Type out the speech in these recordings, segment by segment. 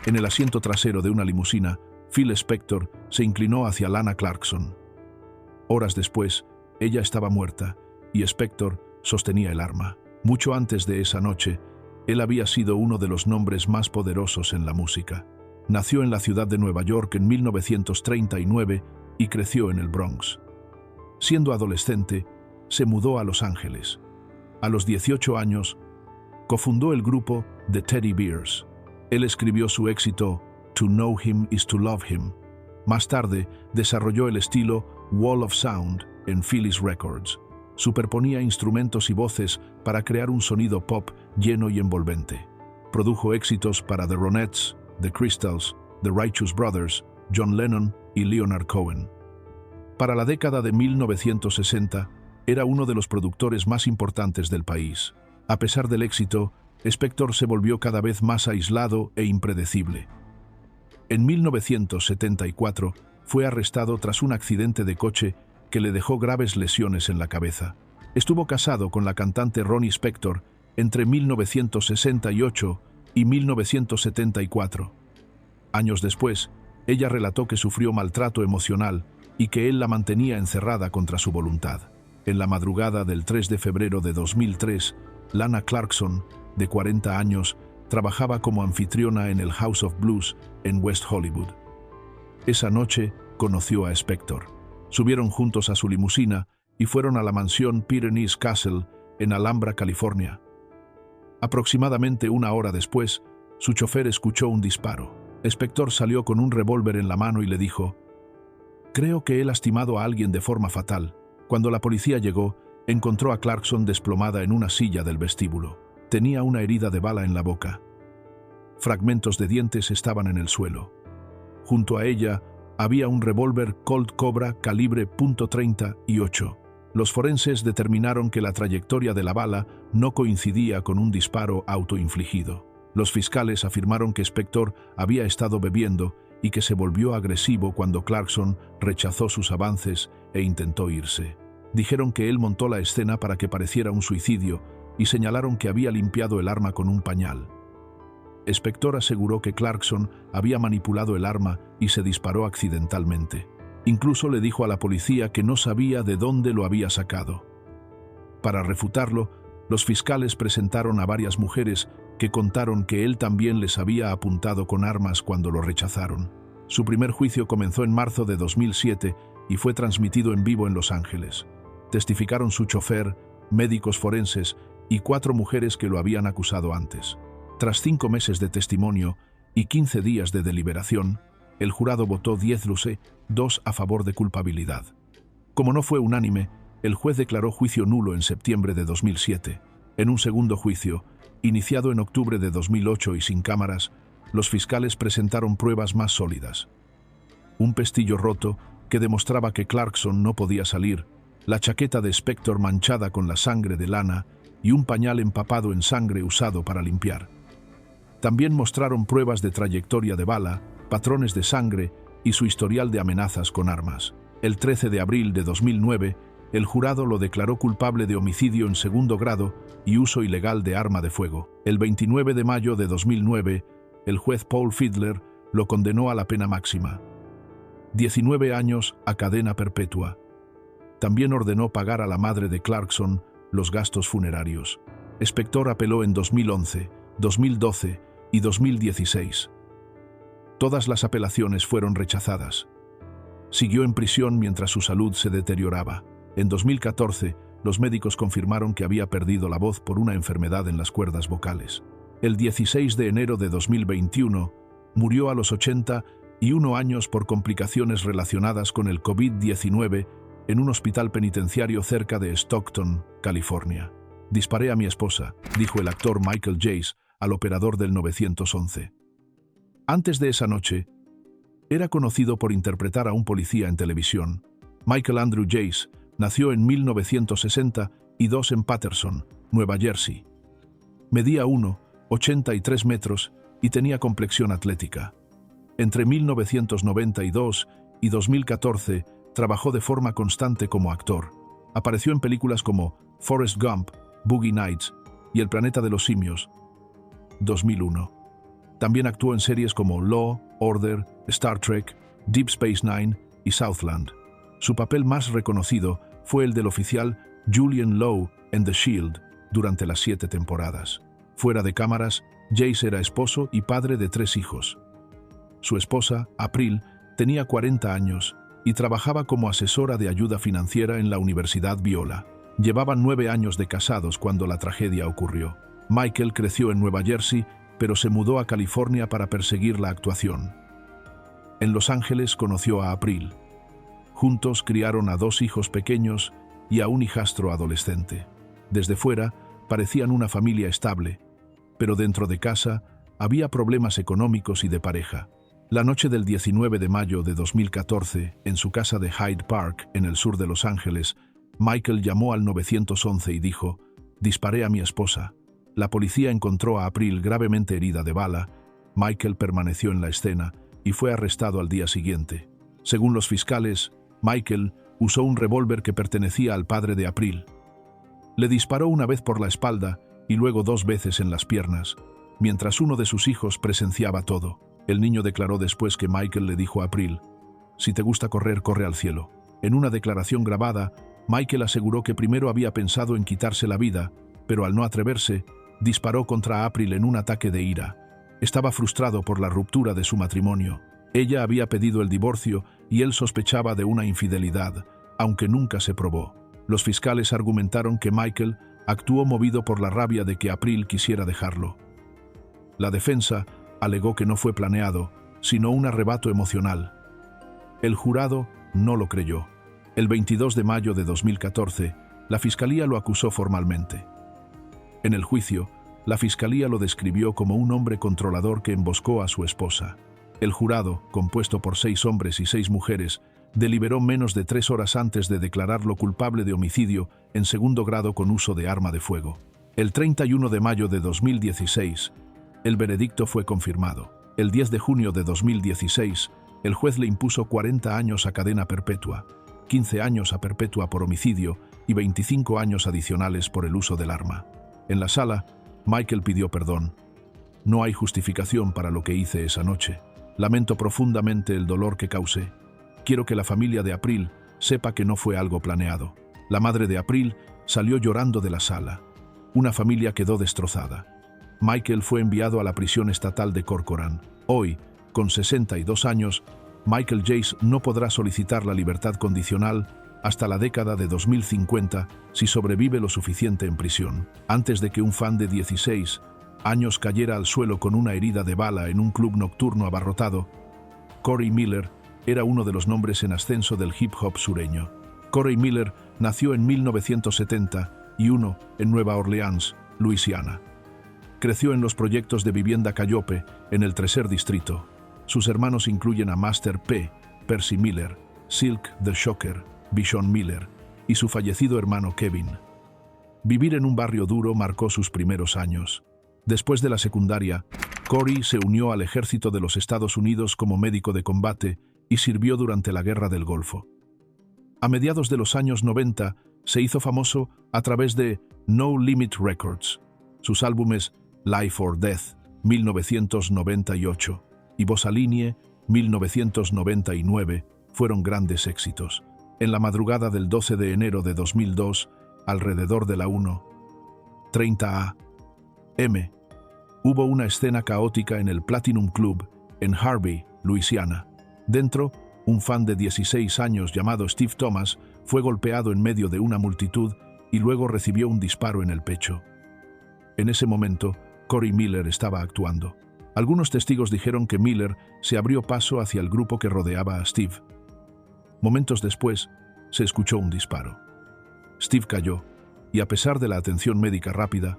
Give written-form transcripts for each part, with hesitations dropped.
En el asiento trasero de una limusina, Phil Spector se inclinó hacia Lana Clarkson. Horas después, ella estaba muerta y Spector sostenía el arma. Mucho antes de esa noche, él había sido uno de los nombres más poderosos en la música. Nació en la ciudad de Nueva York en 1939 y creció en el Bronx. Siendo adolescente, se mudó a Los Ángeles. A los 18 años, cofundó el grupo The Teddy Bears. Él escribió su éxito To Know Him is to Love Him. Más tarde, desarrolló el estilo Wall of Sound en Phillies Records. Superponía instrumentos y voces para crear un sonido pop lleno y envolvente. Produjo éxitos para The Ronettes, The Crystals, The Righteous Brothers, John Lennon y Leonard Cohen. Para la década de 1960, era uno de los productores más importantes del país. A pesar del éxito, Spector se volvió cada vez más aislado e impredecible. En 1974 fue arrestado tras un accidente de coche que le dejó graves lesiones en la cabeza. Estuvo casado con la cantante Ronnie Spector entre 1968 y 1974. Años después, ella relató que sufrió maltrato emocional y que él la mantenía encerrada contra su voluntad. En la madrugada del 3 de febrero de 2003, Lana Clarkson, de 40 años, trabajaba como anfitriona en el House of Blues en West Hollywood. Esa noche conoció a Spector. Subieron juntos a su limusina y fueron a la mansión Pyrenees Castle en Alhambra, California. Aproximadamente una hora después, su chofer escuchó un disparo. Spector salió con un revólver en la mano y le dijo: «Creo que he lastimado a alguien de forma fatal». Cuando la policía llegó, encontró a Clarkson desplomada en una silla del vestíbulo. Tenía una herida de bala en la boca. Fragmentos de dientes estaban en el suelo. Junto a ella había un revólver Colt Cobra calibre .38. Los forenses determinaron que la trayectoria de la bala no coincidía con un disparo autoinfligido. Los fiscales afirmaron que Spector había estado bebiendo y que se volvió agresivo cuando Clarkson rechazó sus avances e intentó irse. Dijeron que él montó la escena para que pareciera un suicidio y señalaron que había limpiado el arma con un pañal. Spector aseguró que Clarkson había manipulado el arma y se disparó accidentalmente. Incluso le dijo a la policía que no sabía de dónde lo había sacado. Para refutarlo, los fiscales presentaron a varias mujeres que contaron que él también les había apuntado con armas cuando lo rechazaron. Su primer juicio comenzó en marzo de 2007 y fue transmitido en vivo en Los Ángeles. Testificaron su chofer, médicos forenses y 4 mujeres que lo habían acusado antes. Tras 5 meses de testimonio y 15 días de deliberación, el jurado votó 10-2 a favor de culpabilidad. Como no fue unánime, el juez declaró juicio nulo en septiembre de 2007. En un segundo juicio, iniciado en octubre de 2008 y sin cámaras, los fiscales presentaron pruebas más sólidas. Un pestillo roto que demostraba que Clarkson no podía salir, la chaqueta de Spector manchada con la sangre de Lana y un pañal empapado en sangre usado para limpiar. También mostraron pruebas de trayectoria de bala, patrones de sangre y su historial de amenazas con armas. El 13 de abril de 2009, el jurado lo declaró culpable de homicidio en segundo grado y uso ilegal de arma de fuego. El 29 de mayo de 2009, el juez Paul Fiedler lo condenó a la pena máxima: 19 años a cadena perpetua. También ordenó pagar a la madre de Clarkson los gastos funerarios. Spector apeló en 2011, 2012 y 2016. Todas las apelaciones fueron rechazadas. Siguió en prisión mientras su salud se deterioraba. En 2014, los médicos confirmaron que había perdido la voz por una enfermedad en las cuerdas vocales. El 16 de enero de 2021, murió a los 81 años por complicaciones relacionadas con el COVID-19 en un hospital penitenciario cerca de Stockton, California. «Disparé a mi esposa», dijo el actor Michael Jace al operador del 911. Antes de esa noche, era conocido por interpretar a un policía en televisión. Michael Andrew Jace nació en 1962 en Paterson, Nueva Jersey. Medía 1,83 metros y tenía complexión atlética. Entre 1992 y 2014 trabajó de forma constante como actor. Apareció en películas como Forrest Gump, Boogie Nights y El planeta de los simios, 2001. También actuó en series como Law, Order, Star Trek, Deep Space Nine y Southland. Su papel más reconocido fue el del oficial Julian Lowe en The Shield durante las 7 temporadas. Fuera de cámaras, Jace era esposo y padre de 3 hijos. Su esposa, April, tenía 40 años y trabajaba como asesora de ayuda financiera en la Universidad Biola. Llevaban 9 años de casados cuando la tragedia ocurrió. Michael creció en Nueva Jersey, pero se mudó a California para perseguir la actuación. En Los Ángeles conoció a April. Juntos criaron a 2 hijos pequeños y a un hijastro adolescente. Desde fuera, parecían una familia estable, pero dentro de casa había problemas económicos y de pareja. La noche del 19 de mayo de 2014, en su casa de Hyde Park, en el sur de Los Ángeles, Michael llamó al 911 y dijo: «Disparé a mi esposa». La policía encontró a April gravemente herida de bala. Michael permaneció en la escena y fue arrestado al día siguiente. Según los fiscales, Michael usó un revólver que pertenecía al padre de April. Le disparó una vez por la espalda y luego 2 veces en las piernas, mientras uno de sus hijos presenciaba todo. El niño declaró después que Michael le dijo a April: «Si te gusta correr, corre al cielo». En una declaración grabada, Michael aseguró que primero había pensado en quitarse la vida, pero al no atreverse, disparó contra April en un ataque de ira. Estaba frustrado por la ruptura de su matrimonio. Ella había pedido el divorcio y él sospechaba de una infidelidad, aunque nunca se probó. Los fiscales argumentaron que Michael actuó movido por la rabia de que April quisiera dejarlo. La defensa alegó que no fue planeado, sino un arrebato emocional. El jurado no lo creyó. El 22 de mayo de 2014, la fiscalía lo acusó formalmente. En el juicio, la fiscalía lo describió como un hombre controlador que emboscó a su esposa. El jurado, compuesto por 6 hombres y 6 mujeres, deliberó menos de 3 horas antes de declararlo culpable de homicidio en segundo grado con uso de arma de fuego. El 31 de mayo de 2016, el veredicto fue confirmado. El 10 de junio de 2016, el juez le impuso 40 años a cadena perpetua, 15 años a perpetua por homicidio y 25 años adicionales por el uso del arma. En la sala, Michael pidió perdón. «No hay justificación para lo que hice esa noche. Lamento profundamente el dolor que causé. Quiero que la familia de April sepa que no fue algo planeado». La madre de April salió llorando de la sala. Una familia quedó destrozada. Michael fue enviado a la prisión estatal de Corcoran. Hoy, con 62 años, Michael Jace no podrá solicitar la libertad condicional hasta la década de 2050 si sobrevive lo suficiente en prisión. Antes de que un fan de 16 años cayera al suelo con una herida de bala en un club nocturno abarrotado, Corey Miller era uno de los nombres en ascenso del hip hop sureño. Corey Miller nació en 1971 en Nueva Orleans, Luisiana. Creció en los proyectos de vivienda Cayope, en el Tercer Distrito. Sus hermanos incluyen a Master P, Percy Miller, Silk the Shocker, Bishon Miller y su fallecido hermano Kevin. Vivir en un barrio duro marcó sus primeros años. Después de la secundaria, Corey se unió al ejército de los Estados Unidos como médico de combate y sirvió durante la Guerra del Golfo. A mediados de los años 90, se hizo famoso a través de No Limit Records. Sus álbumes Life or Death, 1998, y Bossalinie, 1999, fueron grandes éxitos. En la madrugada del 12 de enero de 2002, alrededor de la 1:30 a.m., hubo una escena caótica en el Platinum Club en Harvey, Luisiana. Dentro, un fan de 16 años llamado Steve Thomas fue golpeado en medio de una multitud y luego recibió un disparo en el pecho. En ese momento, Corey Miller estaba actuando. Algunos testigos dijeron que Miller se abrió paso hacia el grupo que rodeaba a Steve. Momentos después, se escuchó un disparo. Steve cayó y, a pesar de la atención médica rápida,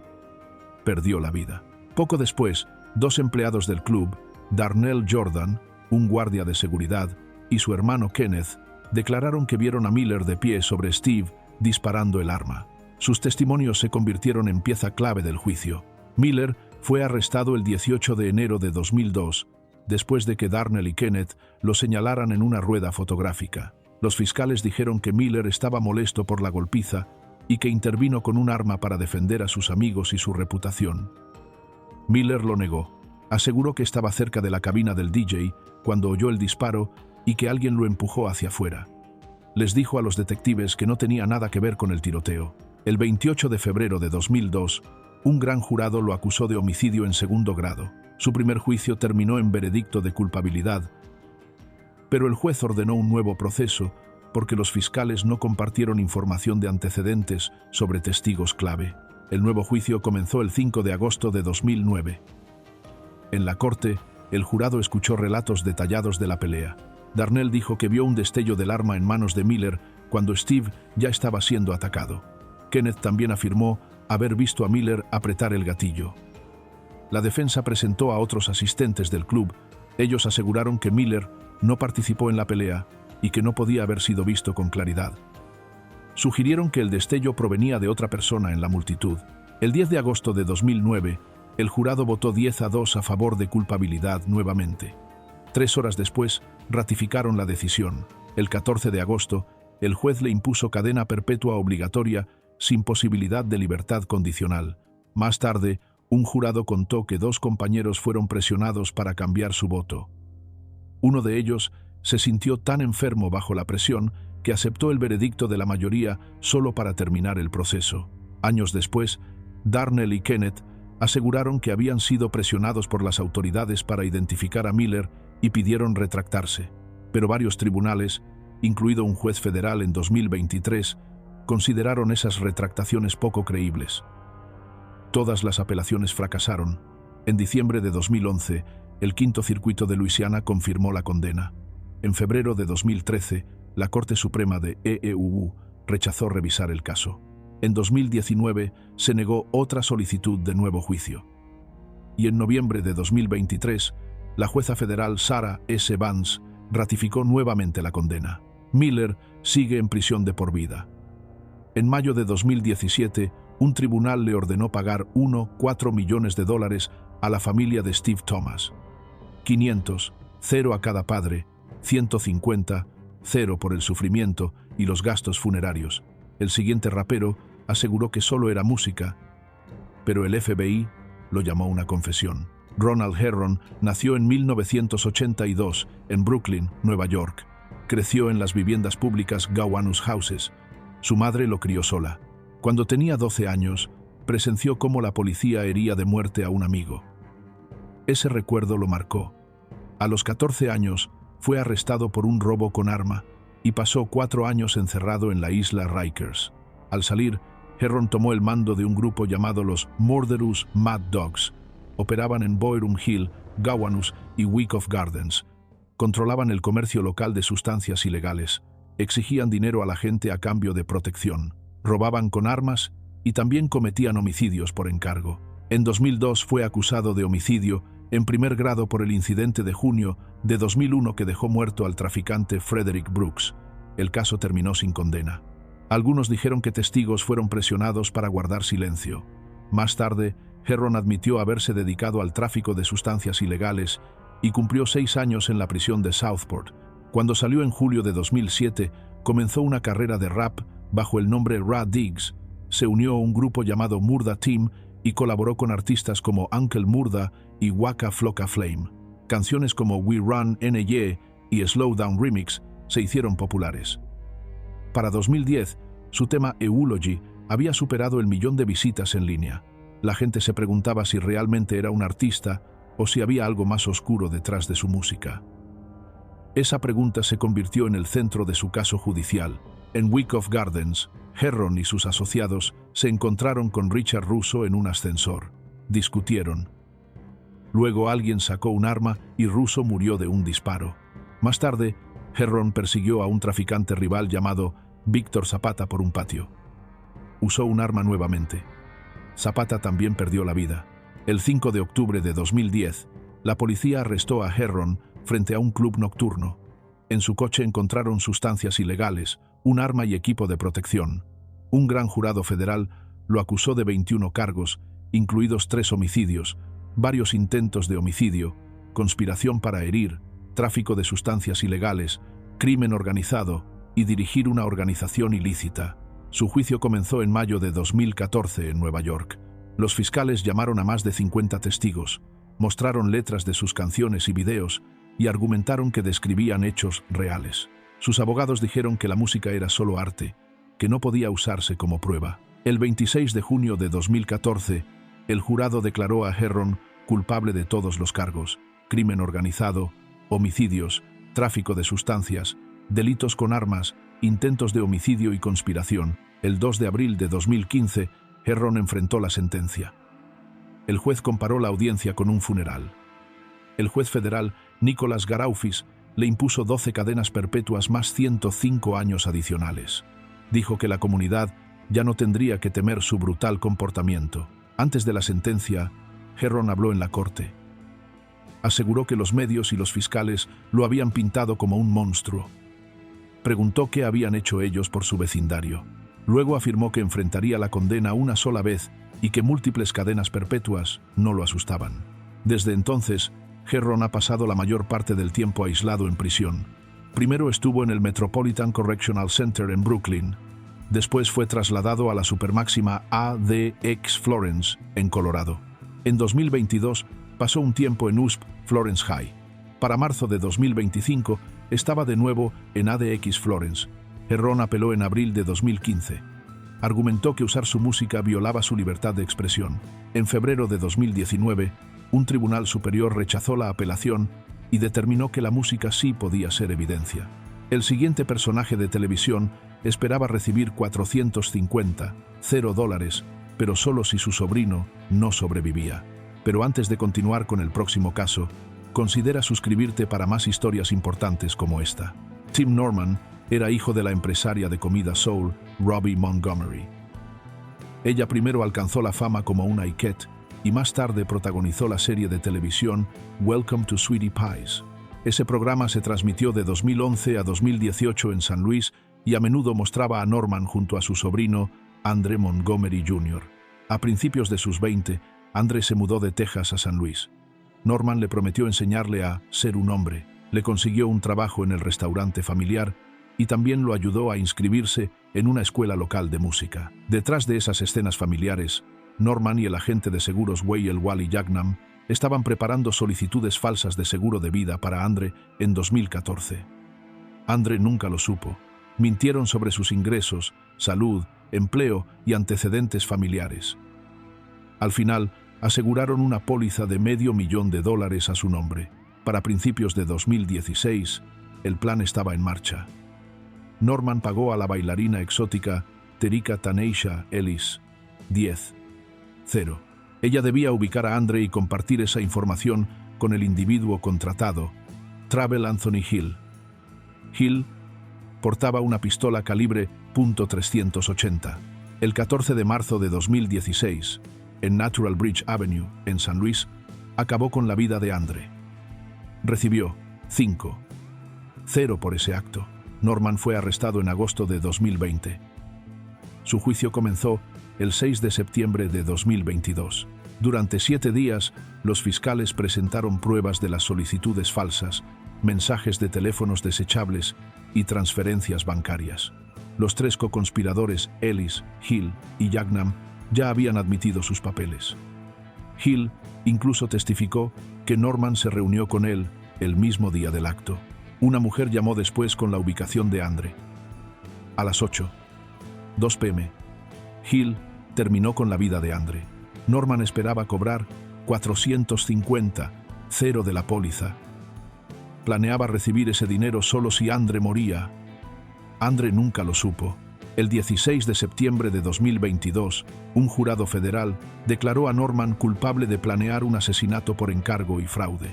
perdió la vida. Poco después, 2 empleados del club, Darnell Jordan, un guardia de seguridad, y su hermano Kenneth, declararon que vieron a Miller de pie sobre Steve disparando el arma. Sus testimonios se convirtieron en pieza clave del juicio. Miller fue arrestado el 18 de enero de 2002, después de que Darnell y Kenneth lo señalaran en una rueda fotográfica. Los fiscales dijeron que Miller estaba molesto por la golpiza y que intervino con un arma para defender a sus amigos y su reputación. Miller lo negó. Aseguró que estaba cerca de la cabina del DJ cuando oyó el disparo y que alguien lo empujó hacia afuera. Les dijo a los detectives que no tenía nada que ver con el tiroteo. El 28 de febrero de 2002, un gran jurado lo acusó de homicidio en segundo grado. Su primer juicio terminó en veredicto de culpabilidad, pero el juez ordenó un nuevo proceso porque los fiscales no compartieron información de antecedentes sobre testigos clave. El nuevo juicio comenzó el 5 de agosto de 2009. En la corte, el jurado escuchó relatos detallados de la pelea. Darnell dijo que vio un destello del arma en manos de Miller cuando Steve ya estaba siendo atacado. Kenneth también afirmó haber visto a Miller apretar el gatillo. La defensa presentó a otros asistentes del club. Ellos aseguraron que Miller no participó en la pelea y que no podía haber sido visto con claridad. Sugirieron que el destello provenía de otra persona en la multitud. El 10 de agosto de 2009, el jurado votó 10-2 a favor de culpabilidad nuevamente. 3 horas después, ratificaron la decisión. El 14 de agosto, el juez le impuso cadena perpetua obligatoria sin posibilidad de libertad condicional. Más tarde, un jurado contó que 2 compañeros fueron presionados para cambiar su voto. Uno de ellos se sintió tan enfermo bajo la presión que aceptó el veredicto de la mayoría solo para terminar el proceso. Años después, Darnell y Kenneth aseguraron que habían sido presionados por las autoridades para identificar a Miller y pidieron retractarse. Pero varios tribunales, incluido un juez federal en 2023, consideraron esas retractaciones poco creíbles. Todas las apelaciones fracasaron. En diciembre de 2011, el Quinto Circuito de Luisiana confirmó la condena. En febrero de 2013, la Corte Suprema de EEUU rechazó revisar el caso. En 2019 se negó otra solicitud de nuevo juicio. Y en noviembre de 2023, la jueza federal Sarah S. Vance ratificó nuevamente la condena. Miller sigue en prisión de por vida. En mayo de 2017, un tribunal le ordenó pagar $1,4 millones a la familia de Steve Thomas. 500, 0 a cada padre, 150, 0 por el sufrimiento y los gastos funerarios. El siguiente rapero aseguró que solo era música, pero el FBI lo llamó una confesión. Ronald Herron nació en 1982 en Brooklyn, Nueva York. Creció en las viviendas públicas Gowanus Houses. Su madre lo crió sola. Cuando tenía 12 años, presenció cómo la policía hería de muerte a un amigo. Ese recuerdo lo marcó. A los 14 años, fue arrestado por un robo con arma y pasó 4 años encerrado en la isla Rikers. Al salir, Herron tomó el mando de un grupo llamado los Murderous Mad Dogs. Operaban en Boerum Hill, Gowanus y Wyckoff Gardens. Controlaban el comercio local de sustancias ilegales. Exigían dinero a la gente a cambio de protección. Robaban con armas y también cometían homicidios por encargo. En 2002 fue acusado de homicidio en primer grado por el incidente de junio de 2001 que dejó muerto al traficante Frederick Brooks. El caso terminó sin condena. Algunos dijeron que testigos fueron presionados para guardar silencio. Más tarde, Herron admitió haberse dedicado al tráfico de sustancias ilegales y cumplió 6 años en la prisión de Southport. Cuando salió en julio de 2007, comenzó una carrera de rap bajo el nombre Ra Diggs. Se unió a un grupo llamado Murda Team y colaboró con artistas como Uncle Murda y Waka Flocka Flame. Canciones como We Run NY y Slow Down Remix se hicieron populares. Para 2010, su tema Eulogy había superado el 1 millón de visitas en línea. La gente se preguntaba si realmente era un artista o si había algo más oscuro detrás de su música. Esa pregunta se convirtió en el centro de su caso judicial. En Wyckoff Gardens, Herron y sus asociados se encontraron con Richard Russo en un ascensor. Discutieron. Luego alguien sacó un arma y Russo murió de un disparo. Más tarde, Herron persiguió a un traficante rival llamado Víctor Zapata por un patio. Usó un arma nuevamente. Zapata también perdió la vida. El 5 de octubre de 2010, la policía arrestó a Herron frente a un club nocturno. En su coche encontraron sustancias ilegales, un arma y equipo de protección. Un gran jurado federal lo acusó de 21 cargos, incluidos 3 homicidios, varios intentos de homicidio, conspiración para herir, tráfico de sustancias ilegales, crimen organizado y dirigir una organización ilícita. Su juicio comenzó en mayo de 2014 en Nueva York. Los fiscales llamaron a más de 50 testigos. mostraron letras de sus canciones y videos y argumentaron que describían hechos reales. Sus abogados dijeron que la música era solo arte, que no podía usarse como prueba. El 26 de junio de 2014, el jurado declaró a Herron culpable de todos los cargos: crimen organizado, homicidios, tráfico de sustancias, delitos con armas, intentos de homicidio y conspiración. El 2 de abril de 2015, Herron enfrentó la sentencia. El juez comparó la audiencia con un funeral. El juez federal, Nicholas Garaufis, le impuso 12 cadenas perpetuas más 105 años adicionales. Dijo que la comunidad ya no tendría que temer su brutal comportamiento. Antes de la sentencia, Herron habló en la corte. Aseguró que los medios y los fiscales lo habían pintado como un monstruo. Preguntó qué habían hecho ellos por su vecindario. Luego afirmó que enfrentaría la condena una sola vez y que múltiples cadenas perpetuas no lo asustaban. Desde entonces, Herron ha pasado la mayor parte del tiempo aislado en prisión. Primero estuvo en el Metropolitan Correctional Center en Brooklyn. Después fue trasladado a la supermáxima ADX Florence, en Colorado. En 2022, pasó un tiempo en USP Florence High. Para marzo de 2025, estaba de nuevo en ADX Florence. Herron apeló en abril de 2015. Argumentó que usar su música violaba su libertad de expresión. En febrero de 2019, un tribunal superior rechazó la apelación y determinó que la música sí podía ser evidencia. El siguiente personaje de televisión esperaba recibir $450, pero solo si su sobrino no sobrevivía. Pero antes de continuar con el próximo caso, considera suscribirte para más historias importantes como esta. Tim Norman era hijo de la empresaria de comida soul, Robbie Montgomery. Ella primero alcanzó la fama como una Ikette y más tarde protagonizó la serie de televisión Welcome to Sweetie Pies. Ese programa se transmitió de 2011 a 2018 en San Luis y a menudo mostraba a Norman junto a su sobrino, Andre Montgomery Jr. A principios de sus 20, Andre se mudó de Texas a San Luis. Norman le prometió enseñarle a ser un hombre, le consiguió un trabajo en el restaurante familiar y también lo ayudó a inscribirse en una escuela local de música. Detrás de esas escenas familiares, Norman y el agente de seguros Wayel Wally Yagnam estaban preparando solicitudes falsas de seguro de vida para Andre en 2014. Andre nunca lo supo. Mintieron sobre sus ingresos, salud, empleo y antecedentes familiares. Al final, aseguraron una póliza de $500,000 a su nombre. Para principios de 2016, el plan estaba en marcha. Norman pagó a la bailarina exótica Terika Taneisha Ellis $10,000. Ella debía ubicar a Andre y compartir esa información con el individuo contratado, Travel Anthony Hill. Hill portaba una pistola calibre .380. El 14 de marzo de 2016, en Natural Bridge Avenue, en San Luis, acabó con la vida de Andre. Recibió $5,000 por ese acto. Norman fue arrestado en agosto de 2020. Su juicio comenzó el 6 de septiembre de 2022. Durante 7 días, los fiscales presentaron pruebas de las solicitudes falsas, mensajes de teléfonos desechables y transferencias bancarias. Los 3 coconspiradores, Ellis, Hill y Yagnam, ya habían admitido sus papeles. Hill incluso testificó que Norman se reunió con él el mismo día del acto. Una mujer llamó después con la ubicación de Andre. A las 8:02 p.m., Hill terminó con la vida de Andre. Norman esperaba cobrar $450 de la póliza. Planeaba recibir ese dinero solo si Andre moría. Andre nunca lo supo. El 16 de septiembre de 2022, un jurado federal declaró a Norman culpable de planear un asesinato por encargo y fraude.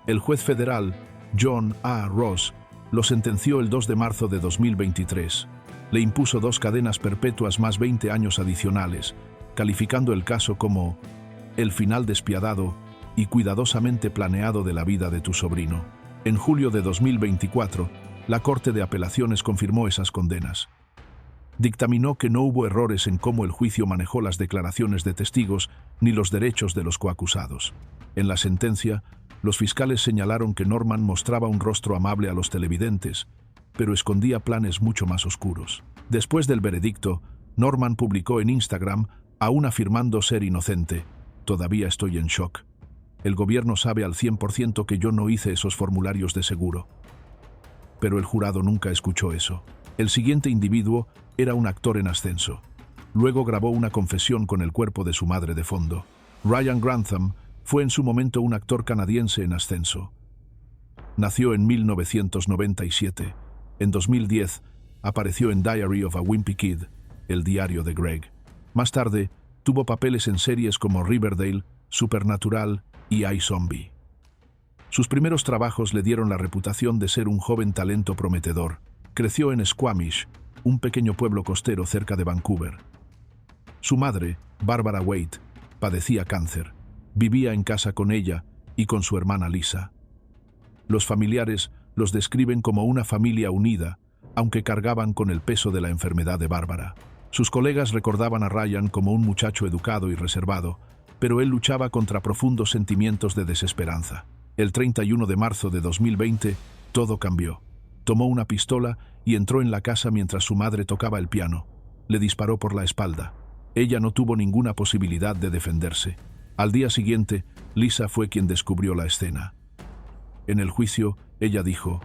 El juez federal, John A. Ross, lo sentenció el 2 de marzo de 2023. Le impuso 2 cadenas perpetuas más 20 años adicionales, calificando el caso como el final despiadado y cuidadosamente planeado de la vida de tu sobrino. En julio de 2024, la Corte de Apelaciones confirmó esas condenas. Dictaminó que no hubo errores en cómo el juicio manejó las declaraciones de testigos ni los derechos de los coacusados. En la sentencia, los fiscales señalaron que Norman mostraba un rostro amable a los televidentes, pero escondía planes mucho más oscuros. Después del veredicto, Norman publicó en Instagram, aún afirmando ser inocente: "Todavía estoy en shock". el gobierno sabe al 100% que yo no hice esos formularios de seguro. Pero el jurado nunca escuchó eso. El siguiente individuo era un actor en ascenso. Luego grabó una confesión con el cuerpo de su madre de fondo. Ryan Grantham fue en su momento un actor canadiense en ascenso. Nació en 1997. En 2010 apareció en Diary of a Wimpy Kid, el diario de Greg. Más tarde, tuvo papeles en series como Riverdale, Supernatural y iZombie. Sus primeros trabajos le dieron la reputación de ser un joven talento prometedor. Creció en Squamish, un pequeño pueblo costero cerca de Vancouver. Su madre, Barbara Waite, padecía cáncer. Vivía en casa con ella y con su hermana Lisa. Los familiares los describen como una familia unida, aunque cargaban con el peso de la enfermedad de Bárbara. Sus colegas recordaban a Ryan como un muchacho educado y reservado, pero él luchaba contra profundos sentimientos de desesperanza. El 31 de marzo de 2020, todo cambió. Tomó una pistola y entró en la casa mientras su madre tocaba el piano. Le disparó por la espalda. Ella no tuvo ninguna posibilidad de defenderse. Al día siguiente, Lisa fue quien descubrió la escena. En el juicio, ella dijo: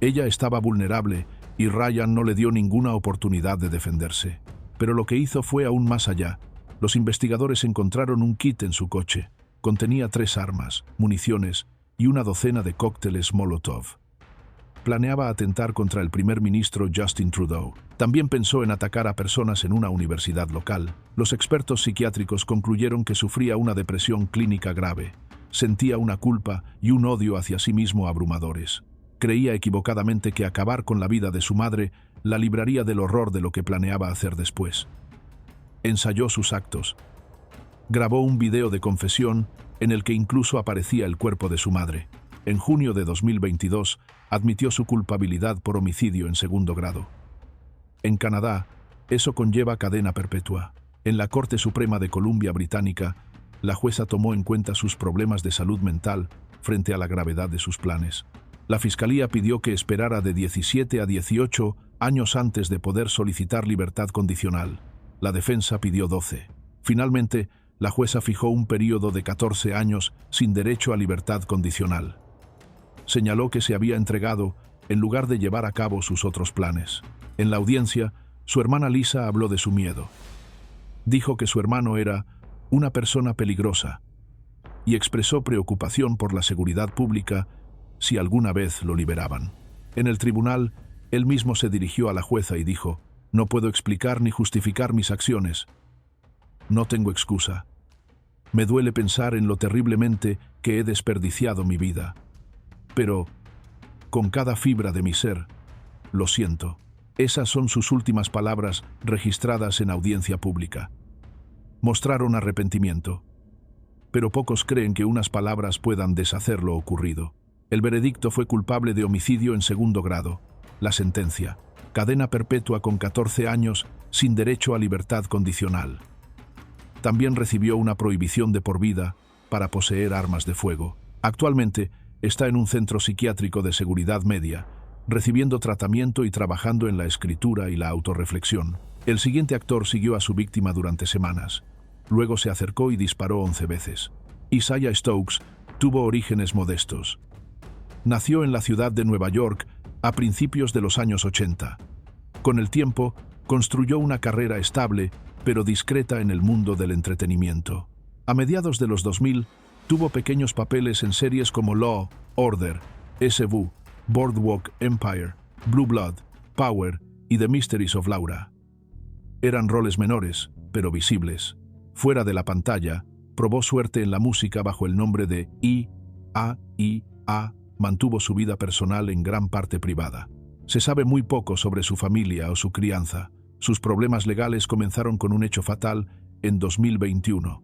ella estaba vulnerable y Ryan no le dio ninguna oportunidad de defenderse. Pero lo que hizo fue aún más allá. Los investigadores encontraron un kit en su coche. Contenía 3 armas, municiones y una docena de cócteles Molotov. Planeaba atentar contra el primer ministro Justin Trudeau. También pensó en atacar a personas en una universidad local. Los expertos psiquiátricos concluyeron que sufría una depresión clínica grave. Sentía una culpa y un odio hacia sí mismo abrumadores. Creía equivocadamente que acabar con la vida de su madre la libraría del horror de lo que planeaba hacer después. Ensayó sus actos. Grabó un video de confesión en el que incluso aparecía el cuerpo de su madre. En junio de 2022, admitió su culpabilidad por homicidio en segundo grado. En Canadá, eso conlleva cadena perpetua. En la Corte Suprema de Columbia Británica, la jueza tomó en cuenta sus problemas de salud mental frente a la gravedad de sus planes. La Fiscalía pidió que esperara de 17 a 18 años antes de poder solicitar libertad condicional. La defensa pidió 12. Finalmente, la jueza fijó un período de 14 años sin derecho a libertad condicional. Señaló que se había entregado en lugar de llevar a cabo sus otros planes. En la audiencia, su hermana Lisa habló de su miedo. Dijo que su hermano era una persona peligrosa y expresó preocupación por la seguridad pública si alguna vez lo liberaban. En el tribunal, él mismo se dirigió a la jueza y dijo: no puedo explicar ni justificar mis acciones. No tengo excusa. Me duele pensar en lo terriblemente que he desperdiciado mi vida. Pero, con cada fibra de mi ser, lo siento. Esas son sus últimas palabras registradas en audiencia pública. Mostraron arrepentimiento. Pero pocos creen que unas palabras puedan deshacer lo ocurrido. El veredicto fue culpable de homicidio en segundo grado. La sentencia: cadena perpetua con 14 años sin derecho a libertad condicional. También recibió una prohibición de por vida para poseer armas de fuego. Actualmente está en un centro psiquiátrico de seguridad media, recibiendo tratamiento y trabajando en la escritura y la autorreflexión. El siguiente actor siguió a su víctima durante semanas. Luego se acercó y disparó 11 veces. Isaiah Stokes tuvo orígenes modestos. Nació en la ciudad de Nueva York a principios de los años 80. Con el tiempo, construyó una carrera estable, pero discreta en el mundo del entretenimiento. A mediados de los 2000, tuvo pequeños papeles en series como Law, Order, SVU, Boardwalk Empire, Blue Blood, Power y The Mysteries of Laura. Eran roles menores, pero visibles. Fuera de la pantalla, probó suerte en la música bajo el nombre de I.A.I.A. Mantuvo su vida personal en gran parte privada. Se sabe muy poco sobre su familia o su crianza. Sus problemas legales comenzaron con un hecho fatal en 2021.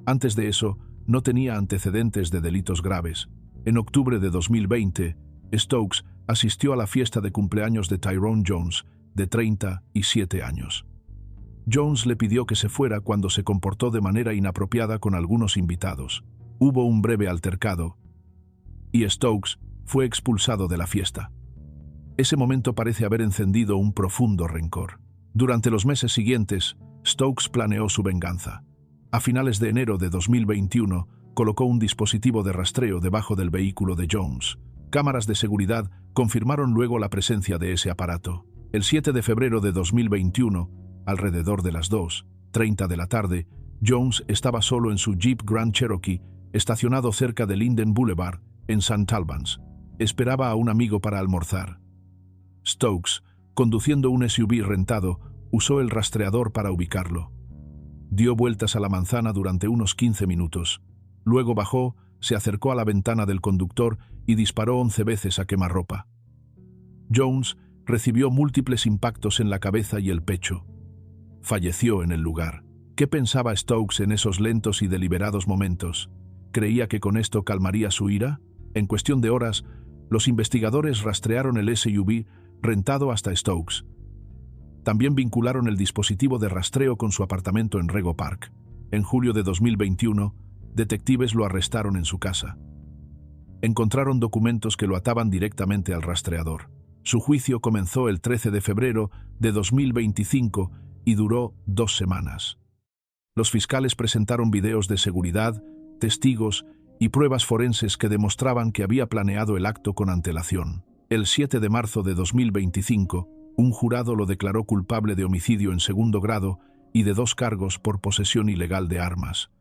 Antes de eso, no tenía antecedentes de delitos graves. En octubre de 2020, Stokes asistió a la fiesta de cumpleaños de Tyrone Jones, de 37 años. Jones le pidió que se fuera cuando se comportó de manera inapropiada con algunos invitados. Hubo un breve altercado y Stokes fue expulsado de la fiesta. Ese momento parece haber encendido un profundo rencor. Durante los meses siguientes, Stokes planeó su venganza. A finales de enero de 2021, colocó un dispositivo de rastreo debajo del vehículo de Jones. Cámaras de seguridad confirmaron luego la presencia de ese aparato. El 7 de febrero de 2021, alrededor de las 2:30 de la tarde, Jones estaba solo en su Jeep Grand Cherokee, estacionado cerca de Linden Boulevard, en St. Albans. Esperaba a un amigo para almorzar. Stokes, conduciendo un SUV rentado, usó el rastreador para ubicarlo. Dio vueltas a la manzana durante unos 15 minutos. Luego bajó, se acercó a la ventana del conductor y disparó 11 veces a quemarropa. Jones recibió múltiples impactos en la cabeza y el pecho. Falleció en el lugar. ¿Qué pensaba Stokes en esos lentos y deliberados momentos? ¿Creía que con esto calmaría su ira? En cuestión de horas, los investigadores rastrearon el SUV rentado hasta Stokes. También vincularon el dispositivo de rastreo con su apartamento en Rego Park. En julio de 2021, detectives lo arrestaron en su casa. Encontraron documentos que lo ataban directamente al rastreador. Su juicio comenzó el 13 de febrero de 2025 y duró 2 semanas. Los fiscales presentaron videos de seguridad, testigos y pruebas forenses que demostraban que había planeado el acto con antelación. El 7 de marzo de 2025, un jurado lo declaró culpable de homicidio en segundo grado y de 2 cargos por posesión ilegal de armas.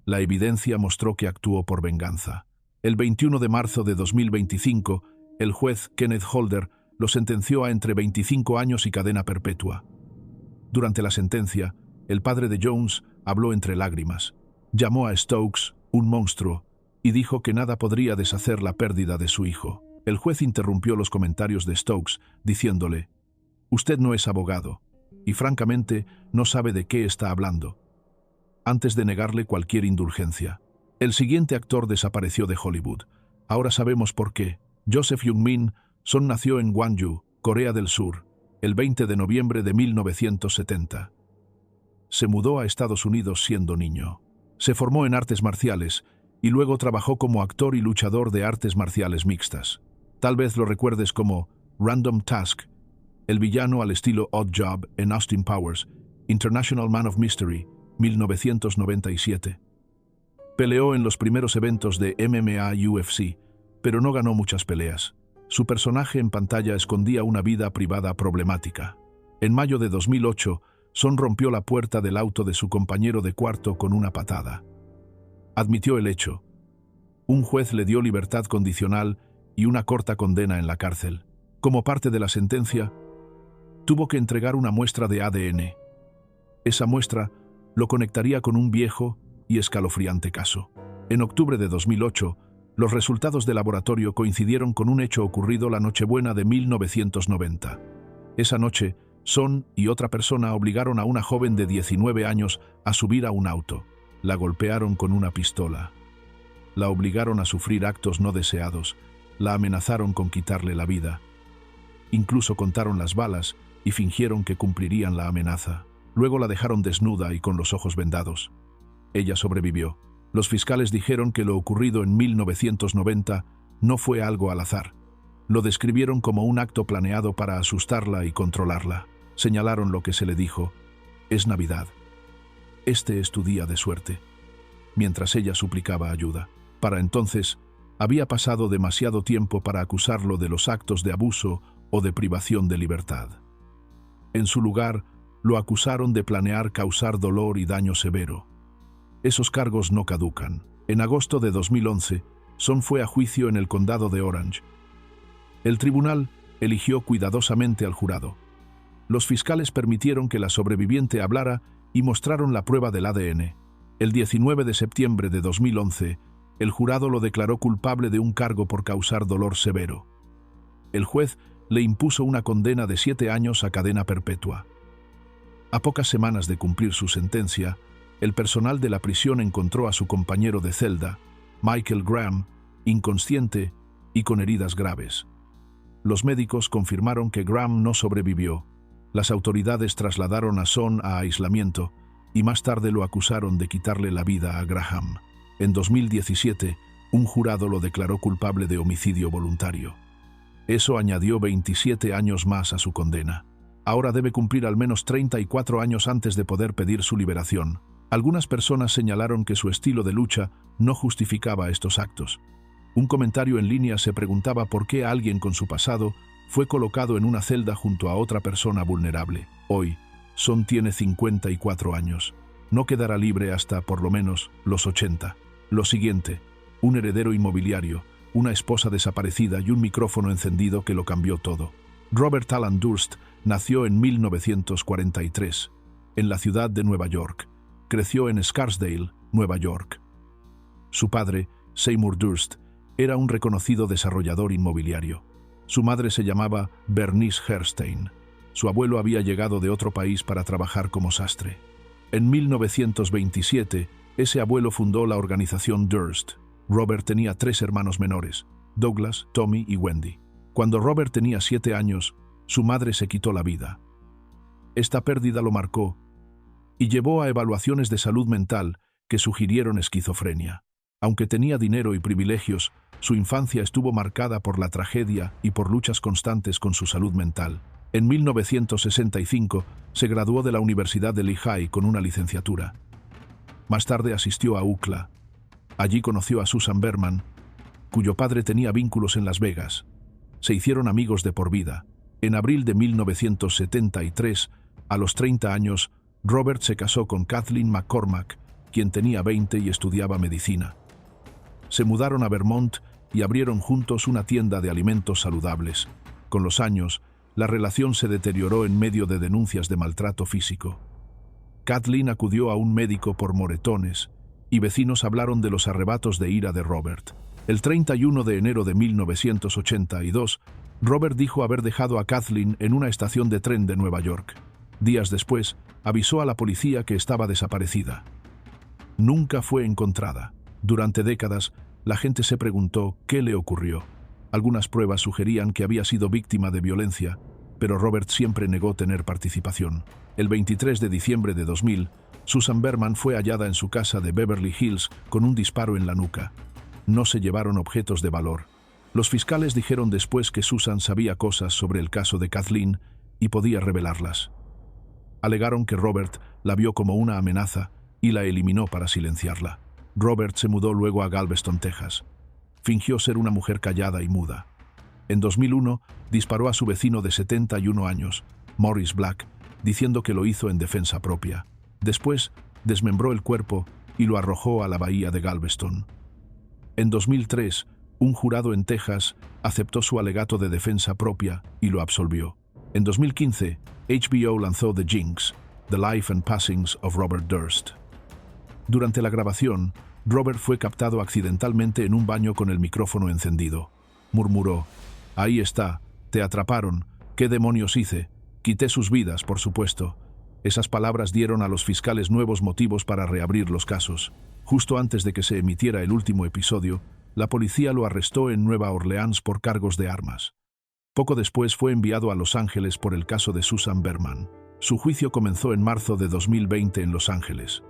La evidencia mostró que actuó por venganza. El 21 de marzo de 2025, el juez Kenneth Holder lo sentenció a entre 25 años y cadena perpetua. Durante la sentencia, el padre de Jones habló entre lágrimas. Llamó a Stokes un monstruo y dijo que nada podría deshacer la pérdida de su hijo. El juez interrumpió los comentarios de Stokes, diciéndole: «Usted no es abogado, y francamente no sabe de qué está hablando», antes de negarle cualquier indulgencia. El siguiente actor desapareció de Hollywood. Ahora sabemos por qué. Joseph Young-min Son nació en Gwangju, Corea del Sur, el 20 de noviembre de 1970. Se mudó a Estados Unidos siendo niño. Se formó en artes marciales y luego trabajó como actor y luchador de artes marciales mixtas. Tal vez lo recuerdes como Random Task, el villano al estilo Odd Job en Austin Powers, International Man of Mystery, 1997. Peleó en los primeros eventos de MMA y UFC, pero no ganó muchas peleas. Su personaje en pantalla escondía una vida privada problemática. En mayo de 2008, Son rompió la puerta del auto de su compañero de cuarto con una patada. Admitió el hecho. Un juez le dio libertad condicional y una corta condena en la cárcel. Como parte de la sentencia, tuvo que entregar una muestra de ADN. Esa muestra lo conectaría con un viejo y escalofriante caso. En octubre de 2008, los resultados de laboratorio coincidieron con un hecho ocurrido la Nochebuena de 1990. Esa noche, Son y otra persona obligaron a una joven de 19 años a subir a un auto. La golpearon con una pistola. La obligaron a sufrir actos no deseados. La amenazaron con quitarle la vida. Incluso contaron las balas y fingieron que cumplirían la amenaza. Luego la dejaron desnuda y con los ojos vendados. Ella sobrevivió. Los fiscales dijeron que lo ocurrido en 1990 no fue algo al azar. Lo describieron como un acto planeado para asustarla y controlarla. Señalaron lo que se le dijo: «Es Navidad. Este es tu día de suerte», mientras ella suplicaba ayuda. Para entonces, había pasado demasiado tiempo para acusarlo de los actos de abuso o de privación de libertad. En su lugar, lo acusaron de planear causar dolor y daño severo. Esos cargos no caducan. En agosto de 2011, Son fue a juicio en el condado de Orange. El tribunal eligió cuidadosamente al jurado. Los fiscales permitieron que la sobreviviente hablara y mostraron la prueba del ADN. El 19 de septiembre de 2011, el jurado lo declaró culpable de un cargo por causar dolor severo. El juez le impuso una condena de 7 años a cadena perpetua. A pocas semanas de cumplir su sentencia, el personal de la prisión encontró a su compañero de celda, Michael Graham, inconsciente y con heridas graves. Los médicos confirmaron que Graham no sobrevivió. Las autoridades trasladaron a Son a aislamiento y más tarde lo acusaron de quitarle la vida a Graham. En 2017, un jurado lo declaró culpable de homicidio voluntario. Eso añadió 27 años más a su condena. Ahora debe cumplir al menos 34 años antes de poder pedir su liberación. Algunas personas señalaron que su estilo de lucha no justificaba estos actos. Un comentario en línea se preguntaba por qué alguien con su pasado fue colocado en una celda junto a otra persona vulnerable. Hoy, Son tiene 54 años. No quedará libre hasta, por lo menos, los 80. Lo siguiente, un heredero inmobiliario, una esposa desaparecida y un micrófono encendido que lo cambió todo. Robert Alan Durst nació en 1943, en la ciudad de Nueva York. Creció en Scarsdale, Nueva York. Su padre, Seymour Durst, era un reconocido desarrollador inmobiliario. Su madre se llamaba Bernice Herstein. Su abuelo había llegado de otro país para trabajar como sastre. En 1927, ese abuelo fundó la organización Durst. Robert tenía 3 hermanos menores, Douglas, Tommy y Wendy. Cuando Robert tenía 7 años, su madre se quitó la vida. Esta pérdida lo marcó y llevó a evaluaciones de salud mental que sugirieron esquizofrenia. Aunque tenía dinero y privilegios, su infancia estuvo marcada por la tragedia y por luchas constantes con su salud mental. En 1965 se graduó de la Universidad de Lehigh con una licenciatura. Más tarde asistió a UCLA. Allí conoció a Susan Berman, cuyo padre tenía vínculos en Las Vegas. Se hicieron amigos de por vida. En abril de 1973, a los 30 años, Robert se casó con Kathleen McCormack, quien tenía 20 y estudiaba medicina. Se mudaron a Vermont y abrieron juntos una tienda de alimentos saludables. Con los años, la relación se deterioró en medio de denuncias de maltrato físico. Kathleen acudió a un médico por moretones y vecinos hablaron de los arrebatos de ira de Robert. El 31 de enero de 1982, Robert dijo haber dejado a Kathleen en una estación de tren de Nueva York. Días después, avisó a la policía que estaba desaparecida. Nunca fue encontrada. Durante décadas, la gente se preguntó qué le ocurrió. Algunas pruebas sugerían que había sido víctima de violencia, pero Robert siempre negó tener participación. El 23 de diciembre de 2000, Susan Berman fue hallada en su casa de Beverly Hills con un disparo en la nuca. No se llevaron objetos de valor. Los fiscales dijeron después que Susan sabía cosas sobre el caso de Kathleen y podía revelarlas. Alegaron que Robert la vio como una amenaza y la eliminó para silenciarla. Robert se mudó luego a Galveston, Texas. Fingió ser una mujer callada y muda. En 2001, disparó a su vecino de 71 años, Morris Black, diciendo que lo hizo en defensa propia. Después, desmembró el cuerpo y lo arrojó a la bahía de Galveston. En 2003, un jurado en Texas aceptó su alegato de defensa propia y lo absolvió. En 2015, HBO lanzó The Jinx, The Life and Passings of Robert Durst. Durante la grabación, Robert fue captado accidentalmente en un baño con el micrófono encendido. Murmuró: «Ahí está, te atraparon, ¿qué demonios hice? Quité sus vidas, por supuesto». Esas palabras dieron a los fiscales nuevos motivos para reabrir los casos. Justo antes de que se emitiera el último episodio, la policía lo arrestó en Nueva Orleans por cargos de armas. Poco después fue enviado a Los Ángeles por el caso de Susan Berman. Su juicio comenzó en marzo de 2020 en Los Ángeles.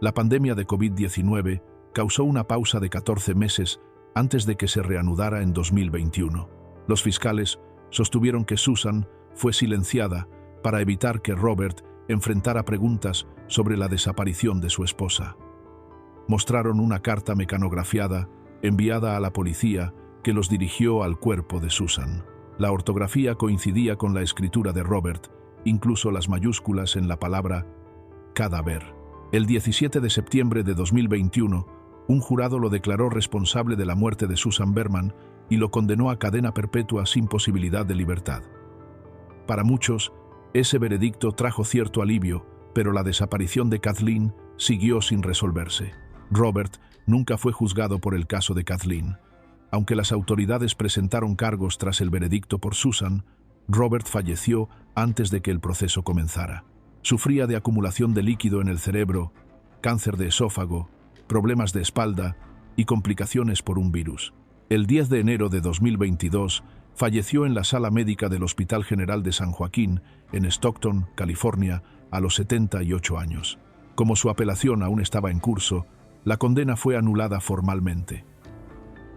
La pandemia de COVID-19 causó una pausa de 14 meses antes de que se reanudara en 2021. Los fiscales sostuvieron que Susan fue silenciada para evitar que Robert enfrentara preguntas sobre la desaparición de su esposa. Mostraron una carta mecanografiada enviada a la policía que los dirigió al cuerpo de Susan. La ortografía coincidía con la escritura de Robert, incluso las mayúsculas en la palabra cadáver. El 17 de septiembre de 2021, un jurado lo declaró responsable de la muerte de Susan Berman y lo condenó a cadena perpetua sin posibilidad de libertad. Para muchos, ese veredicto trajo cierto alivio, pero la desaparición de Kathleen siguió sin resolverse. Robert nunca fue juzgado por el caso de Kathleen. Aunque las autoridades presentaron cargos tras el veredicto por Susan, Robert falleció antes de que el proceso comenzara. Sufría de acumulación de líquido en el cerebro, cáncer de esófago, problemas de espalda y complicaciones por un virus. El 10 de enero de 2022, falleció en la sala médica del Hospital General de San Joaquín, en Stockton, California, a los 78 años. Como su apelación aún estaba en curso, la condena fue anulada formalmente.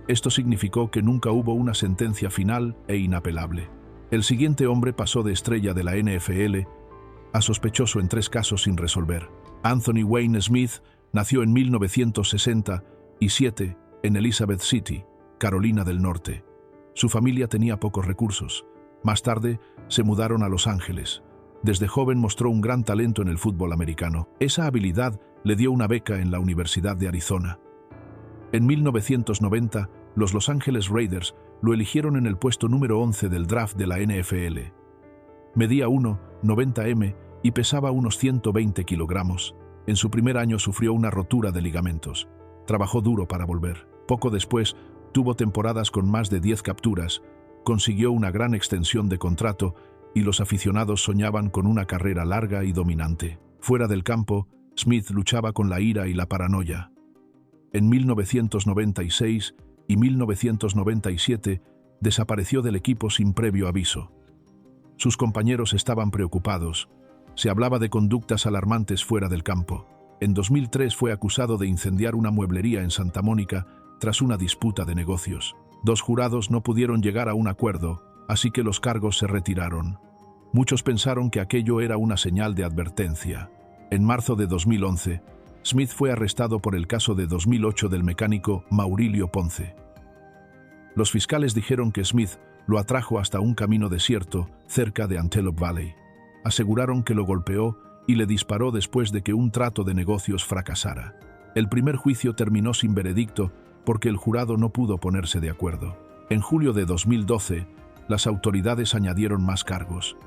Esto significó que nunca hubo una sentencia final e inapelable. El siguiente hombre pasó de estrella de la NFL a sospechoso en 3 casos sin resolver. Anthony Wayne Smith nació en 1967 en Elizabeth City, Carolina del Norte. Su familia tenía pocos recursos. Más tarde se mudaron a Los Ángeles. Desde joven mostró un gran talento en el fútbol americano. Esa habilidad le dio una beca en la Universidad de Arizona. En 1990, los Los Angeles Raiders lo eligieron en el puesto número 11 del draft de la NFL. Medía 1,90 m y pesaba unos 120 kilogramos. En su primer año sufrió una rotura de ligamentos. Trabajó duro para volver. Poco después, tuvo temporadas con más de 10 capturas, consiguió una gran extensión de contrato y los aficionados soñaban con una carrera larga y dominante. Fuera del campo, Smith luchaba con la ira y la paranoia. En 1996 y 1997 desapareció del equipo sin previo aviso. Sus compañeros estaban preocupados. Se hablaba de conductas alarmantes fuera del campo. En 2003 fue acusado de incendiar una mueblería en Santa Mónica tras una disputa de negocios. 2 jurados no pudieron llegar a un acuerdo, así que los cargos se retiraron. Muchos pensaron que aquello era una señal de advertencia. En marzo de 2011, Smith fue arrestado por el caso de 2008 del mecánico Maurilio Ponce. Los fiscales dijeron que Smith lo atrajo hasta un camino desierto cerca de Antelope Valley. Aseguraron que lo golpeó y le disparó después de que un trato de negocios fracasara. El primer juicio terminó sin veredicto porque el jurado no pudo ponerse de acuerdo. En julio de 2012, las autoridades añadieron más cargos.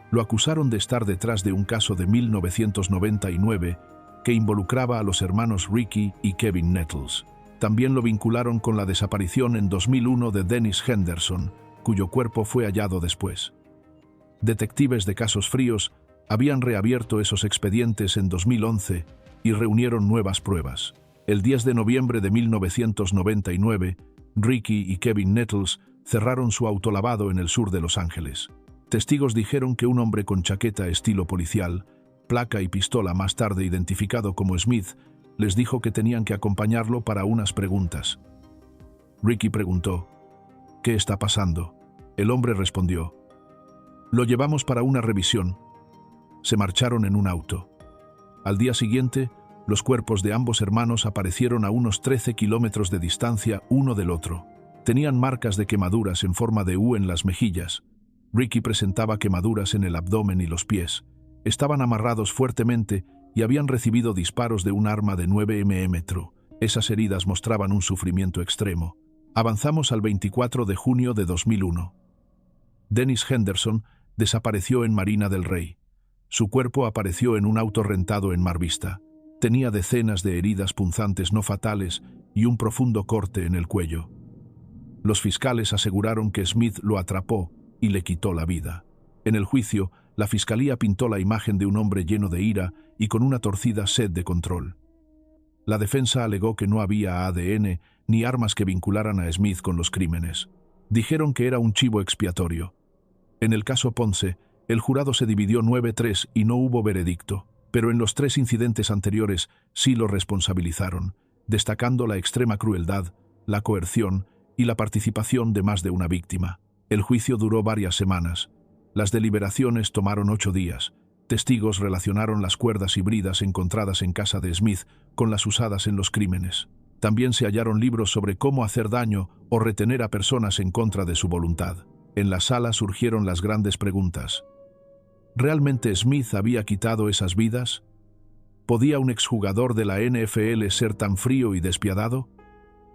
Lo acusaron de estar detrás de un caso de 1999 que involucraba a los hermanos Ricky y Kevin Nettles. También lo vincularon con la desaparición en 2001 de Dennis Henderson, cuyo cuerpo fue hallado después. Detectives de casos fríos habían reabierto esos expedientes en 2011 y reunieron nuevas pruebas. El 10 de noviembre de 1999, Ricky y Kevin Nettles cerraron su autolavado en el sur de Los Ángeles. Testigos dijeron que un hombre con chaqueta estilo policial, placa y pistola más tarde identificado como Smith, les dijo que tenían que acompañarlo para unas preguntas. Ricky preguntó, ¿qué está pasando? El hombre respondió, lo llevamos para una revisión. Se marcharon en un auto. Al día siguiente, los cuerpos de ambos hermanos aparecieron a unos 13 kilómetros de distancia uno del otro. Tenían marcas de quemaduras en forma de U en las mejillas. Ricky presentaba quemaduras en el abdomen y los pies. Estaban amarrados fuertemente y habían recibido disparos de un arma de 9 mm. Esas heridas mostraban un sufrimiento extremo. Avanzamos al 24 de junio de 2001. Dennis Henderson desapareció en Marina del Rey. Su cuerpo apareció en un auto rentado en Mar Vista. Tenía decenas de heridas punzantes no fatales y un profundo corte en el cuello. Los fiscales aseguraron que Smith lo atrapó y le quitó la vida. En el juicio, la fiscalía pintó la imagen de un hombre lleno de ira y con una torcida sed de control. La defensa alegó que no había ADN ni armas que vincularan a Smith con los crímenes. Dijeron que era un chivo expiatorio. En el caso Ponce, el jurado se dividió 9-3 y no hubo veredicto, pero en los 3 incidentes anteriores sí lo responsabilizaron, destacando la extrema crueldad, la coerción y la participación de más de una víctima. El juicio duró varias semanas. Las deliberaciones tomaron 8 días. Testigos relacionaron las cuerdas y bridas encontradas en casa de Smith con las usadas en los crímenes. También se hallaron libros sobre cómo hacer daño o retener a personas en contra de su voluntad. En la sala surgieron las grandes preguntas. ¿Realmente Smith había quitado esas vidas? ¿Podía un exjugador de la NFL ser tan frío y despiadado?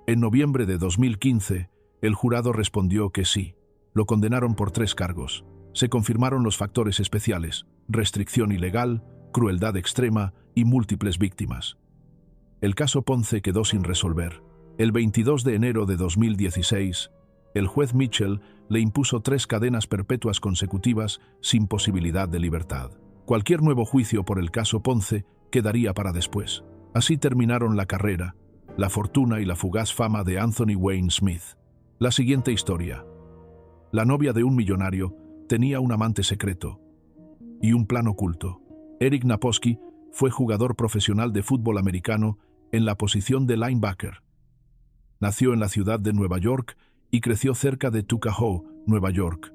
En noviembre de 2015, el jurado respondió que sí. Lo condenaron por 3 cargos. Se confirmaron los factores especiales: restricción ilegal, crueldad extrema y múltiples víctimas. El caso Ponce quedó sin resolver. El 22 de enero de 2016, el juez Mitchell le impuso 3 cadenas perpetuas consecutivas sin posibilidad de libertad. Cualquier nuevo juicio por el caso Ponce quedaría para después. Así terminaron la carrera, la fortuna y la fugaz fama de Anthony Wayne Smith. La siguiente historia. La novia de un millonario tenía un amante secreto y un plan oculto. Eric Naposki fue jugador profesional de fútbol americano en la posición de linebacker. Nació en la ciudad de Nueva York y creció cerca de Tuckahoe, Nueva York.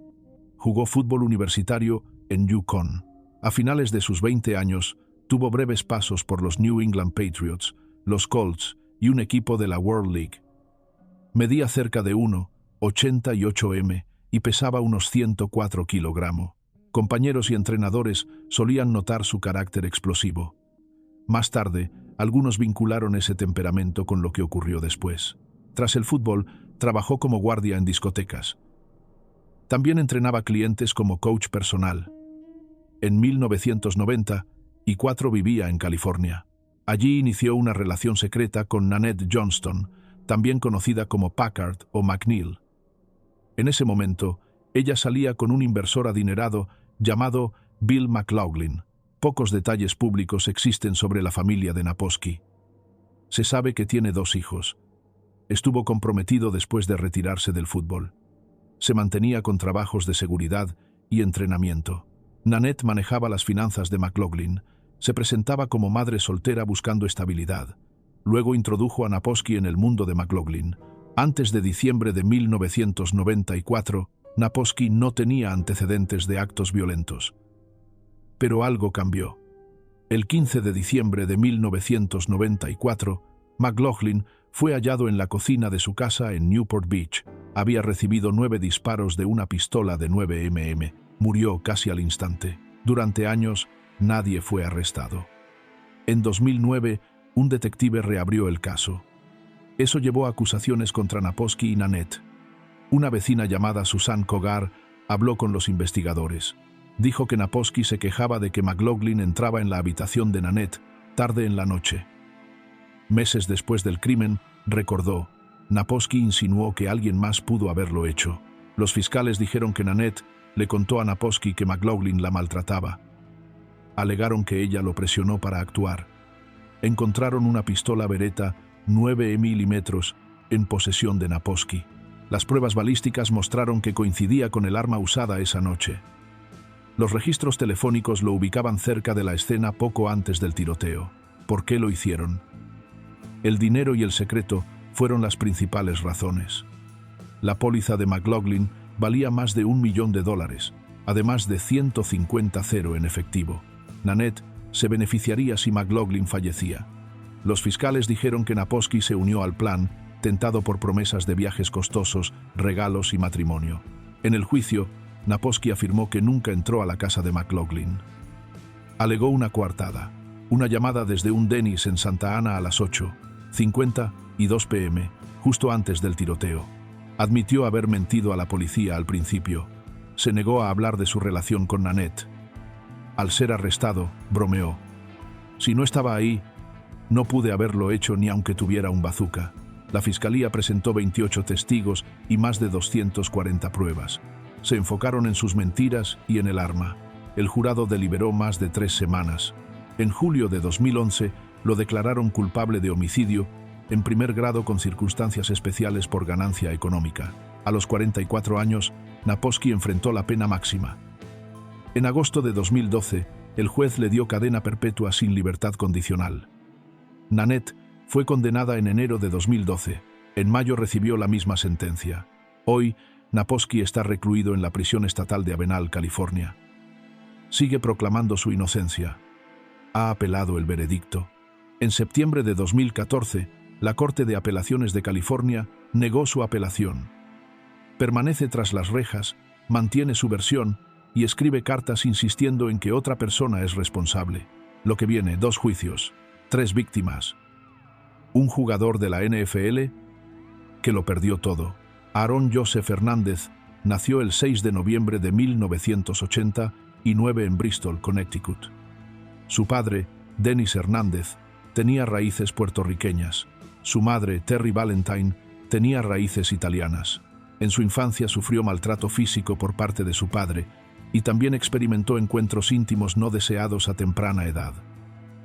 Jugó fútbol universitario en UConn. A finales de sus 20 años, Tuvo breves pasos por los New England Patriots, los Colts y un equipo de la World League. Medía cerca de 1,88 m y pesaba unos 104 kilogramos. Compañeros y entrenadores solían notar su carácter explosivo. Más tarde, algunos vincularon ese temperamento con lo que ocurrió después. Tras el fútbol, trabajó como guardia en discotecas. También entrenaba clientes como coach personal. En 1994 vivía en California. Allí inició una relación secreta con Nanette Johnston, también conocida como Packard o McNeil. En ese momento, ella salía con un inversor adinerado llamado Bill McLaughlin. Pocos detalles públicos existen sobre la familia de Naposki. Se sabe que tiene 2 hijos. Estuvo comprometido después de retirarse del fútbol. Se mantenía con trabajos de seguridad y entrenamiento. Nanette manejaba las finanzas de McLaughlin. Se presentaba como madre soltera buscando estabilidad. Luego introdujo a Naposki en el mundo de McLaughlin. Antes de diciembre de 1994, Naposki no tenía antecedentes de actos violentos. Pero algo cambió. El 15 de diciembre de 1994, McLaughlin fue hallado en la cocina de su casa en Newport Beach. Había recibido 9 disparos de una pistola de 9 mm. Murió casi al instante. Durante años, nadie fue arrestado. En 2009, un detective reabrió el caso. Eso llevó a acusaciones contra Naposki y Nanette. Una vecina llamada Susan Kogar habló con los investigadores. Dijo que Naposki se quejaba de que McLaughlin entraba en la habitación de Nanette tarde en la noche. Meses después del crimen, recordó, Naposki insinuó que alguien más pudo haberlo hecho. Los fiscales dijeron que Nanette le contó a Naposki que McLaughlin la maltrataba. Alegaron que ella lo presionó para actuar. Encontraron una pistola Beretta 9 mm en posesión de Naposki. Las pruebas balísticas mostraron que coincidía con el arma usada esa noche. Los registros telefónicos lo ubicaban cerca de la escena poco antes del tiroteo. ¿Por qué lo hicieron? El dinero y el secreto fueron las principales razones. La póliza de McLaughlin valía más de $1 millón, además de 150,000 en efectivo. Nanette se beneficiaría si McLaughlin fallecía. Los fiscales dijeron que Naposki se unió al plan, tentado por promesas de viajes costosos, regalos y matrimonio. En el juicio, Naposki afirmó que nunca entró a la casa de McLaughlin. Alegó una coartada, una llamada desde un Denny's en Santa Ana a las 8:52 p.m., justo antes del tiroteo. Admitió haber mentido a la policía al principio. Se negó a hablar de su relación con Nanette. Al ser arrestado, bromeó. Si no estaba ahí, no pude haberlo hecho ni aunque tuviera un bazooka. La fiscalía presentó 28 testigos y más de 240 pruebas. Se enfocaron en sus mentiras y en el arma. El jurado deliberó más de 3 semanas. En julio de 2011, lo declararon culpable de homicidio en primer grado con circunstancias especiales por ganancia económica. A los 44 años, Naposki enfrentó la pena máxima. En agosto de 2012, el juez le dio cadena perpetua sin libertad condicional. Nanette fue condenada en enero de 2012. En mayo recibió la misma sentencia. Hoy, Naposki está recluido en la prisión estatal de Avenal, California. Sigue proclamando su inocencia. Ha apelado el veredicto. En septiembre de 2014, la Corte de Apelaciones de California negó su apelación. Permanece tras las rejas, mantiene su versión y escribe cartas insistiendo en que otra persona es responsable. Lo que viene, 2 juicios, 3 víctimas. Un jugador de la NFL que lo perdió todo. Aaron Joseph Hernández nació el 6 de noviembre de 1989 en Bristol, Connecticut. Su padre, Dennis Hernández, tenía raíces puertorriqueñas. Su madre, Terry Valentine, tenía raíces italianas. En su infancia sufrió maltrato físico por parte de su padre y también experimentó encuentros íntimos no deseados a temprana edad.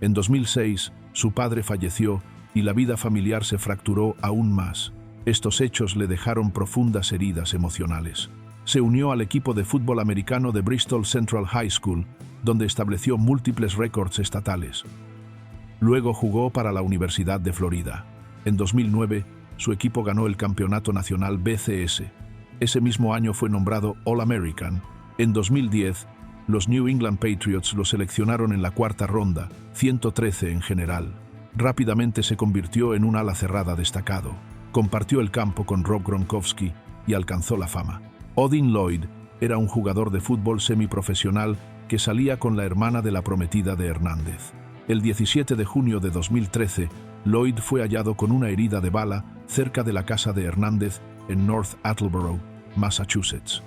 En 2006, su padre falleció y la vida familiar se fracturó aún más. Estos hechos le dejaron profundas heridas emocionales. Se unió al equipo de fútbol americano de Bristol Central High School, donde estableció múltiples récords estatales. Luego jugó para la Universidad de Florida. En 2009, su equipo ganó el campeonato nacional BCS. Ese mismo año fue nombrado All-American. En 2010, Los New England Patriots lo seleccionaron en la cuarta ronda, 113 en general. Rápidamente se convirtió en un ala cerrada destacado. Compartió el campo con Rob Gronkowski y alcanzó la fama. Odin Lloyd era un jugador de fútbol semiprofesional que salía con la hermana de la prometida de Hernández. El 17 de junio de 2013, Lloyd fue hallado con una herida de bala cerca de la casa de Hernández en North Attleboro, Massachusetts.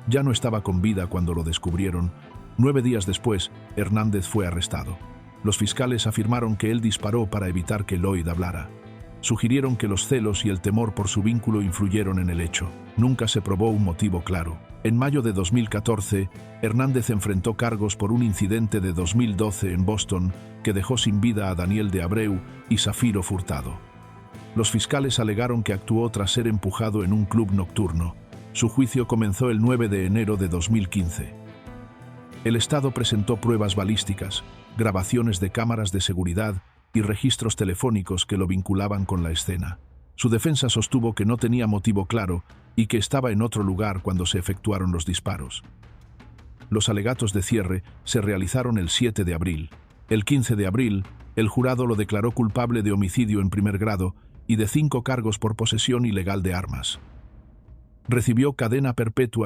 Ya no estaba con vida cuando lo descubrieron. 9 días después, Hernández fue arrestado. Los fiscales afirmaron que él disparó para evitar que Lloyd hablara. Sugirieron que los celos y el temor por su vínculo influyeron en el hecho. Nunca se probó un motivo claro. En mayo de 2014, Hernández enfrentó cargos por un incidente de 2012 en Boston que dejó sin vida a Daniel de Abreu y Zafiro Furtado. Los fiscales alegaron que actuó tras ser empujado en un club nocturno. Su juicio comenzó el 9 de enero de 2015. El Estado presentó pruebas balísticas, grabaciones de cámaras de seguridad y registros telefónicos que lo vinculaban con la escena. Su defensa sostuvo que no tenía motivo claro y que estaba en otro lugar cuando se efectuaron los disparos. Los alegatos de cierre se realizaron el 7 de abril. El 15 de abril, el jurado lo declaró culpable de homicidio en primer grado y de 5 cargos por posesión ilegal de armas. Recibió cadena perpetua